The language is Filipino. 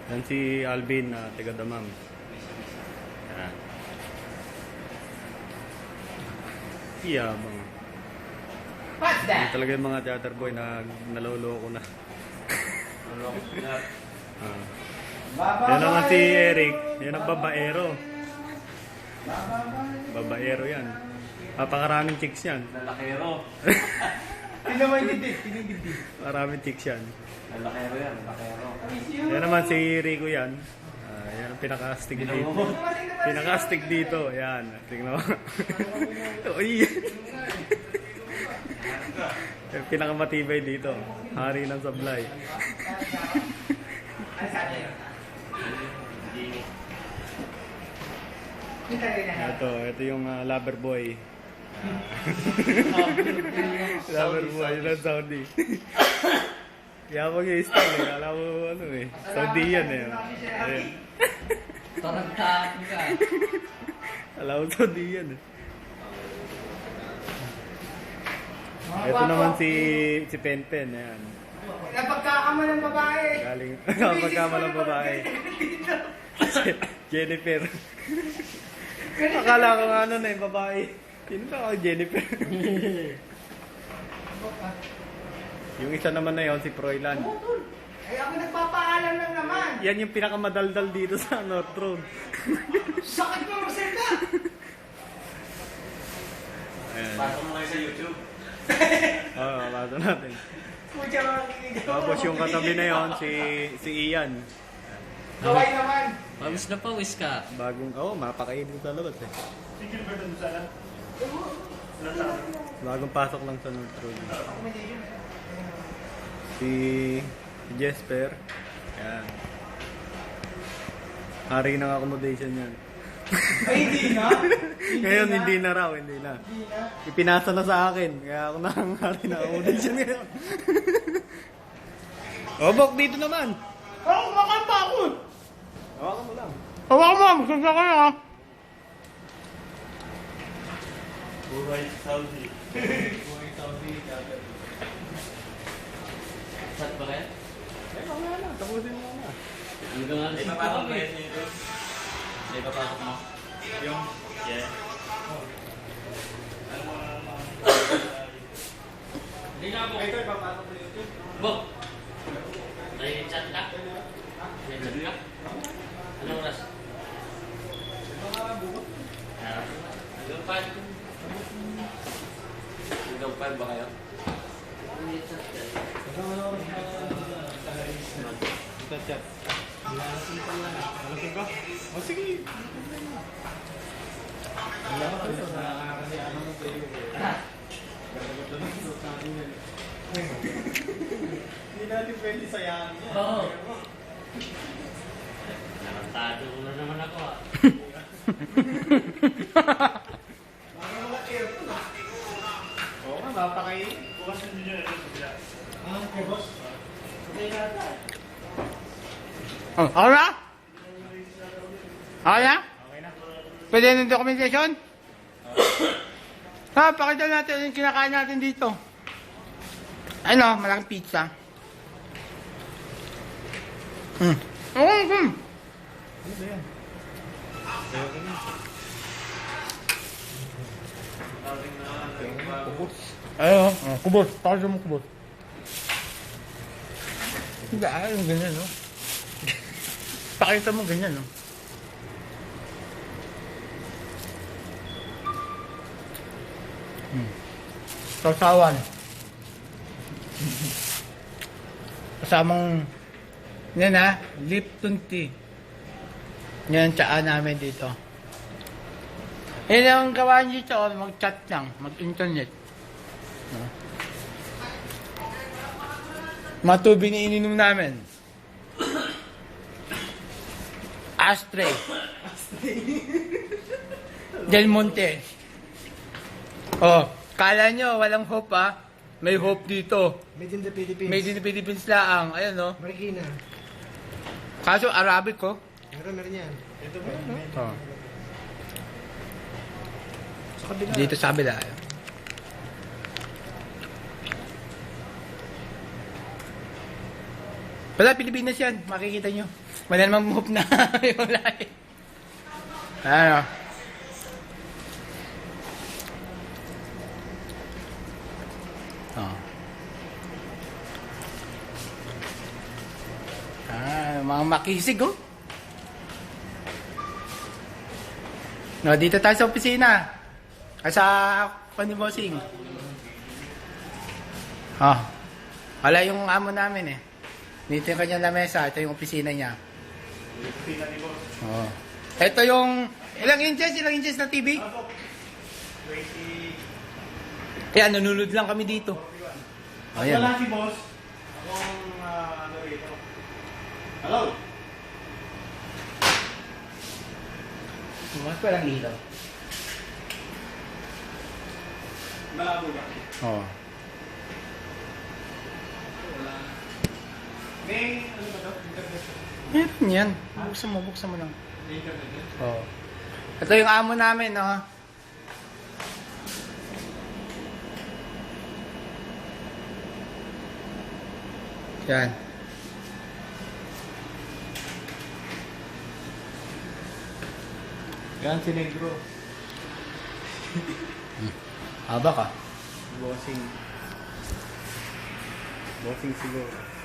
Yan si Alvin na taga Damam. Yan. Yabang. What's Yan that? talaga yung mga theater boy na naloloko na. Yan naman si Eric. Yan ang babaero. Babaero yan. Napakaraming chicks yan. Lalakero. Tingnan mo yung dibdib. Tingnan yung dibdib. Maraming chicks yan. Lalakero yan, lalakero. Yan naman si Rico yan. Yan ang pinaka-astig dito. Pinaka-astig dito. Yan. Tingnan mo. Uy. Yung pinakamatibay dito. Hari ng sablay. Ito yung lover boy. Lover boy, yun ang Saudi. Kaya mo yung style eh. Alam mo ano eh. Saudi yan eh. Ayan. Taragtaan ka. Alam mo Saudi yan eh. Ito naman si Penpen. Ayan. Napagkakama ng babae. Galing. Kapagkama ng babae. Jennifer. Akala ko nga ano na yung babae. Sino ba ako Jennifer? Yung isa naman na yun, si Froilan. Ay, ako nagpapaalam lang naman. Yan yung pinakamadaldal dito sa North Road. Sakit mo, Rosetta! Ayan. Pasok mo kayo sa YouTube. Oo, paso natin. Pucha mga kikigaw. Tapos yung katabi na yun, si Ian. Kaway naman. Pawis na pawis ka. Bagong, mapakainin sa labas eh. Bagong pasok lang sa North Road. Si Jesper. Yan. Hari ng accommodation yan. Ay, hindi na. Ngayon hindi na raw, hindi na. Hindi na. Ipinasa na sa akin, kaya ako na ang hari ng accommodation ngayon. Bok, dito naman. Ako, kumakan pa ako. Hawakan mo lang. Hawakan mo, magsasak ka na. Buhay Saudi. Buhay Saudi, Saan ba kayo? wala na, tapusin mo na. Hanggang alas May 5 papasok kami. kayo sa YouTube. May papasok mo. Yung, yeah. Hindi nga po. Ito, ipapasok sa YouTube. Bok! May chat ka? May chat ka? Anong oras? Hanggang 5. Hanggang 5 ba kayo? May chat ka. Chat. Alasing ka? O sige. Wala ka kasi sa nakakasiyahan mo sa'yo. Hindi natin pwede sayahan mo. Oo. Nakantado ko na naman ako ah. Oo nga, mapakain. Okay, boss. Ako na? Ako na? Okay na. Pwede ng documentation? Ha, pakita natin yung kinakain natin dito. Ano, malaking pizza. Okay. Ano ba yan? Kubos. Ayun, kubos. Pakita mo kubos. Hindi, ayun, ganyan, no? Pakita mo ganyan, no? Sausawan. Kasamang, yan ha, Lipton tea. Yan ang tsaa namin dito. Yan ang gawa nyo dito, mag-chat lang, mag-internet. Matubig na ininom namin. Ashtray. Del Monte. Oh, kala nyo walang hope ah. May hope dito. Made in the Philippines. Made in the Philippines laang. Ayan no. Marikina. Kaso Arabic ko. Meron yan. Ito ba? Oh. Sa kabila. Dito sa kabila. Wala, Pilipinas yan. Makikita nyo. Wala namang move na yung lahi. Ano? Oh. Mga makisig, oh. No, dito tayo sa opisina. Sa panibosing. Oh. Wala yung amo namin eh. Dito yung kanyang lamesa. Ito yung opisina niya. Opisina ni boss. Oh. Ito yung... Ilang inches na TV? 20. Kaya nanonood lang kami dito. Ayan. Wala si boss. Akong ano rito. Hello? Mas walang ilaw. Malabo ba? Oh. May ano ba ito? Internet. Meron yan. Buksan mo lang. May internet yan? Oh. Ito yung amo namin, no? Yan. Yan si Negro. Haba ka. Bossing. Bossing siguro.